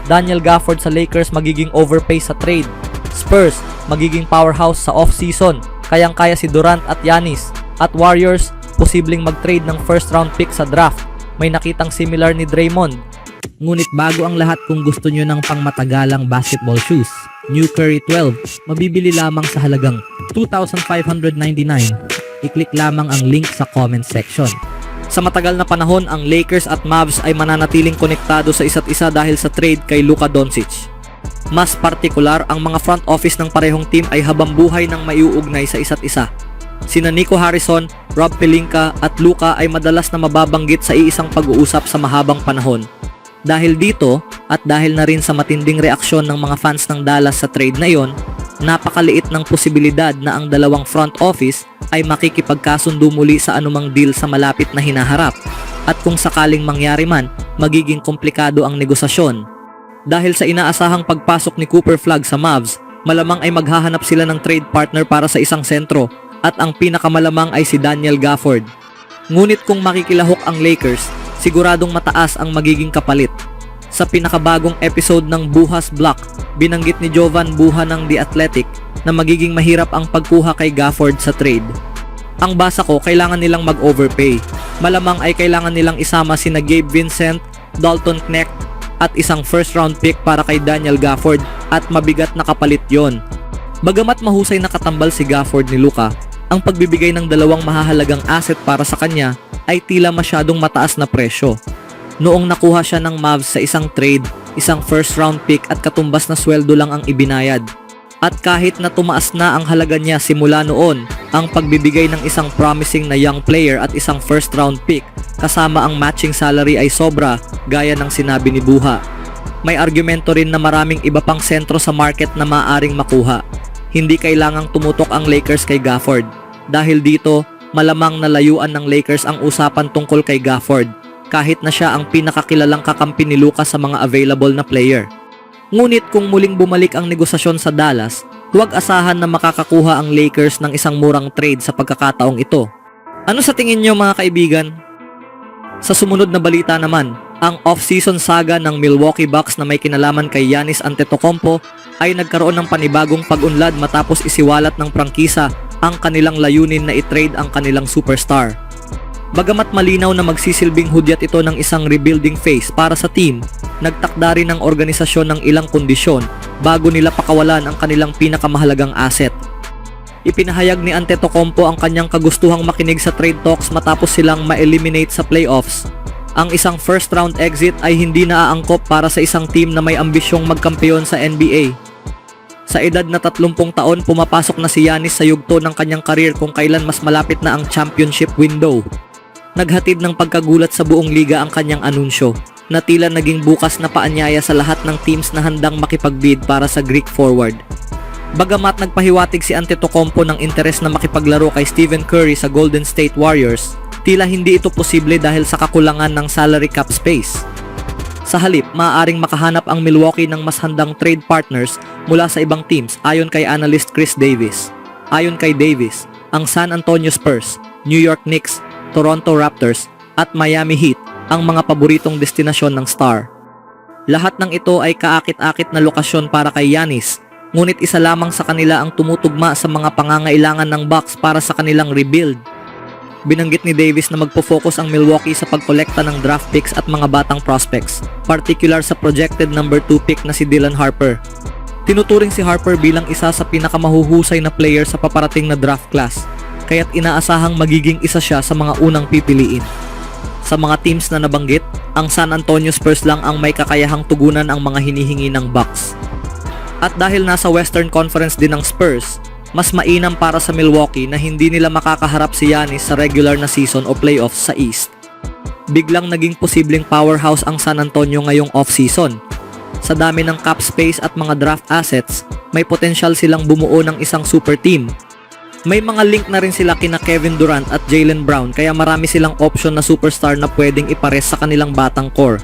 Daniel Gafford sa Lakers magiging overpay sa trade. Spurs magiging powerhouse sa off-season, kayang-kaya si Durant at Giannis. At Warriors posibleng mag-trade ng first round pick sa draft. May nakitang similar ni Draymond. Ngunit bago ang lahat, kung gusto nyo ng pangmatagalang basketball shoes, New Curry 12, mabibili lamang sa halagang $2,599. I-click lamang ang link sa comment section. Sa matagal na panahon, ang Lakers at Mavs ay mananatiling konektado sa isa't isa dahil sa trade kay Luka Doncic. Mas partikular, ang mga front office ng parehong team ay habambuhay ng maiuugnay sa isa't isa. Sina Nico Harrison, Rob Pelinka at Luka ay madalas na mababanggit sa iisang pag-uusap sa mahabang panahon. Dahil dito, at dahil na rin sa matinding reaksyon ng mga fans ng Dallas sa trade na iyon, napakaliit ng posibilidad na ang dalawang front office ay makikipagkasundo muli sa anumang deal sa malapit na hinaharap. At kung sakaling mangyari man, magiging komplikado ang negosasyon. Dahil sa inaasahang pagpasok ni Cooper Flagg sa Mavs, malamang ay maghahanap sila ng trade partner para sa isang sentro, at ang pinakamalamang ay si Daniel Gafford. Ngunit kung makikilahok ang Lakers, siguradong mataas ang magiging kapalit. Sa pinakabagong episode ng Buha's Block, binanggit ni Jovan Buha ng The Athletic na magiging mahirap ang pagkuha kay Gafford sa trade. Ang basa ko, kailangan nilang mag-overpay. Malamang ay kailangan nilang isama sina Gabe Vincent, Dalton Knecht at isang first round pick para kay Daniel Gafford, at mabigat na kapalit yon. Bagamat mahusay na katambal si Gafford ni Luka, ang pagbibigay ng dalawang mahahalagang asset para sa kanya ay tila masyadong mataas na presyo. Noong nakuha siya ng Mavs sa isang trade, isang first round pick at katumbas na sweldo lang ang ibinayad. At kahit na tumaas na ang halaga niya simula noon, ang pagbibigay ng isang promising na young player at isang first round pick kasama ang matching salary ay sobra, gaya ng sinabi ni Buha. May argumento rin na maraming iba pang sentro sa market na maaaring makuha. Hindi kailangang tumutok ang Lakers kay Gafford. Dahil dito, malamang nalayuan ng Lakers ang usapan tungkol kay Gafford, kahit na siya ang pinakakilalang kakampi ni Luka sa mga available na player. Ngunit kung muling bumalik ang negosasyon sa Dallas, huwag asahan na makakakuha ang Lakers ng isang murang trade sa pagkakataong ito. Ano sa tingin nyo, mga kaibigan? Sa sumunod na balita naman, ang off-season saga ng Milwaukee Bucks na may kinalaman kay Giannis Antetokounmpo ay nagkaroon ng panibagong pag-unlad matapos isiwalat ng prangkisa ang kanilang layunin na i-trade ang kanilang superstar. Bagamat malinaw na magsisilbing hudyat ito ng isang rebuilding phase para sa team, nagtakda rin ang organisasyon ng ilang kondisyon bago nila pakawalan ang kanilang pinakamahalagang asset. Ipinahayag ni Antetokounmpo ang kanyang kagustuhang makinig sa trade talks matapos silang ma-eliminate sa playoffs. Ang isang first round exit ay hindi naaangkop para sa isang team na may ambisyong magkampeon sa NBA. Sa edad na 30 taon, pumapasok na si Giannis sa yugto ng kanyang karir kung kailan mas malapit na ang championship window. Naghatid ng pagkagulat sa buong liga ang kanyang anunsyo, na tila naging bukas na paanyaya sa lahat ng teams na handang makipagbid para sa Greek forward. Bagamat nagpahiwatig si Antetokounmpo ng interes na makipaglaro kay Stephen Curry sa Golden State Warriors, tila hindi ito posible dahil sa kakulangan ng salary cap space. Sa halip, maaaring makahanap ang Milwaukee ng mas handang trade partners mula sa ibang teams ayon kay analyst Chris Davis. Ayon kay Davis, ang San Antonio Spurs, New York Knicks, Toronto Raptors at Miami Heat ang mga paboritong destinasyon ng star. Lahat ng ito ay kaakit-akit na lokasyon para kay Giannis, ngunit isa lamang sa kanila ang tumutugma sa mga pangangailangan ng Bucks para sa kanilang rebuild. Binanggit ni Davis na magpo-focus ang Milwaukee sa pagkolekta ng draft picks at mga batang prospects, particular sa projected number 2 pick na si Dylan Harper. Tinuturing si Harper bilang isa sa pinakamahuhusay na player sa paparating na draft class, kaya't inaasahang magiging isa siya sa mga unang pipiliin. Sa mga teams na nabanggit, ang San Antonio Spurs lang ang may kakayahang tugunan ang mga hinihingi ng Bucks. At dahil nasa Western Conference din ng Spurs, mas mainam para sa Milwaukee na hindi nila makakaharap si Giannis sa regular na season o playoffs sa East. Biglang naging posibleng powerhouse ang San Antonio ngayong off-season. Sa dami ng cap space at mga draft assets, may potensyal silang bumuo ng isang super team. May mga link na rin sila kina Kevin Durant at Jaylen Brown, kaya marami silang option na superstar na pwedeng ipares sa kanilang batang core.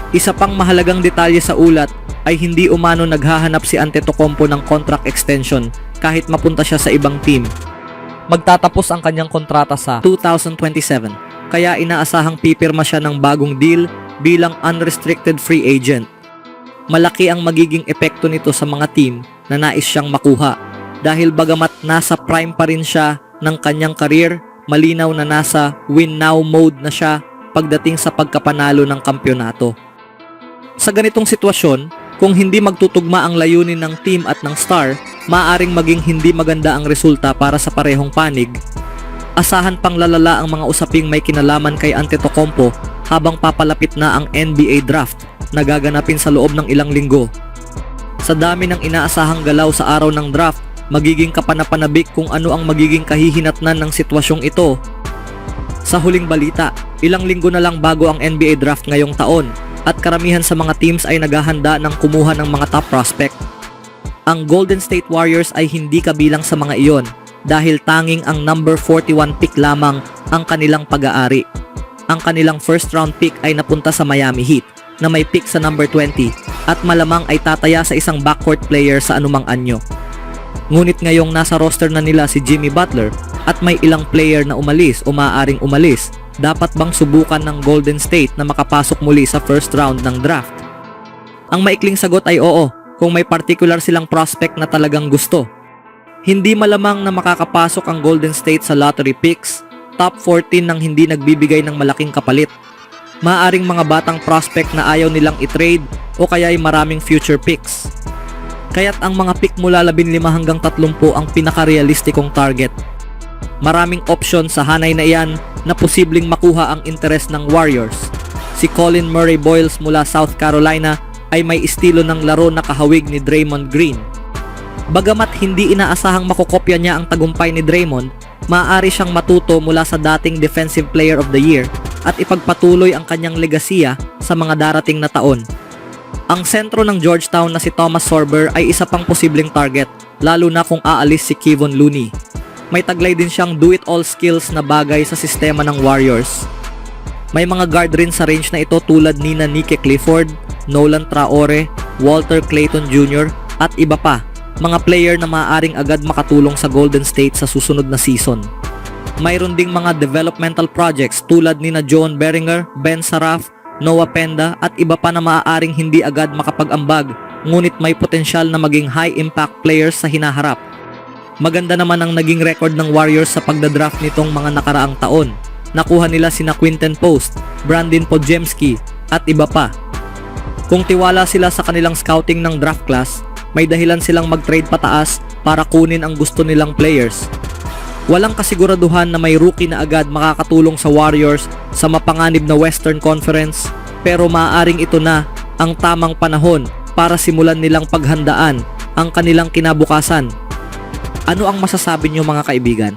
Isa pang mahalagang detalye sa ulat ay hindi umano naghahanap si Antetokounmpo ng contract extension kahit mapunta siya sa ibang team. Magtatapos ang kanyang kontrata sa 2027, kaya inaasahang pipirma siya ng bagong deal bilang unrestricted free agent. malaki ang magiging epekto nito sa mga team na nais siyang makuha. Dahil bagamat nasa prime pa rin siya ng kanyang career, malinaw na nasa win now mode na siya pagdating sa pagkapanalo ng kampyonato. Sa ganitong sitwasyon, kung hindi magtutugma ang layunin ng team at ng star, maaaring maging hindi maganda ang resulta para sa parehong panig. Asahan pang lalala ang mga usaping may kinalaman kay Antetokounmpo habang papalapit na ang NBA draft na gaganapin sa loob ng ilang linggo. Sa dami ng inaasahang galaw sa araw ng draft, magiging kapanapanabik kung ano ang magiging kahihinatnan ng sitwasyong ito. Sa huling balita, ilang linggo na lang bago ang NBA draft ngayong taon at karamihan sa mga teams ay naghahanda ng kumuha ng mga top prospect. Ang Golden State Warriors ay hindi kabilang sa mga iyon dahil tanging ang number 41 pick lamang ang kanilang pag-aari. Ang kanilang first round pick ay napunta sa Miami Heat na may pick sa number 20 at malamang ay tataya sa isang backcourt player sa anumang anyo. Ngunit ngayong nasa roster na nila si Jimmy Butler at may ilang player na umalis o maaaring umalis, dapat bang subukan ng Golden State na makapasok muli sa first round ng draft? Ang maikling sagot ay oo, kung may particular silang prospect na talagang gusto. Hindi malamang na makakapasok ang Golden State sa lottery picks, top 14 nang hindi nagbibigay ng malaking kapalit. Maaaring mga batang prospect na ayaw nilang i-trade o kaya ay maraming future picks. Kaya't ang mga pick mula 15 hanggang 30 ang pinaka-realistikong target. Maraming option sa hanay na iyan na posibleng makuha ang interes ng Warriors. Si Colin Murray Boyles mula South Carolina ay may estilo ng laro na kahawig ni Draymond Green. Bagamat hindi inaasahang makokopya niya ang tagumpay ni Draymond, maaari siyang matuto mula sa dating Defensive Player of the Year at ipagpatuloy ang kanyang legasiya sa mga darating na taon. Ang sentro ng Georgetown na si Thomas Sorber ay isa pang posibleng target, lalo na kung aalis si Kevon Looney. May taglay din siyang do-it-all skills na bagay sa sistema ng Warriors. May mga guard rin sa range na ito tulad ni Nike Clifford, Nolan Traore, Walter Clayton Jr. at iba pa, mga player na maaaring agad makatulong sa Golden State sa susunod na season. Mayroon ding mga developmental projects tulad ni na John Beringer, Ben Saraf, Noah Penda at iba pa na maaaring hindi agad makapag-ambag ngunit may potensyal na maging high-impact players sa hinaharap. Maganda naman ang naging record ng Warriors sa pagdadraft nitong mga nakaraang taon. Nakuha nila sina Quinton Post, Brandon Podziemski at iba pa. Kung tiwala sila sa kanilang scouting ng draft class, may dahilan silang mag-trade pataas para kunin ang gusto nilang players. Walang kasiguraduhan na may rookie na agad makakatulong sa Warriors sa mapanganib na Western Conference, pero maaaring ito na ang tamang panahon para simulan nilang paghandaan ang kanilang kinabukasan. Ano ang masasabi niyo mga kaibigan?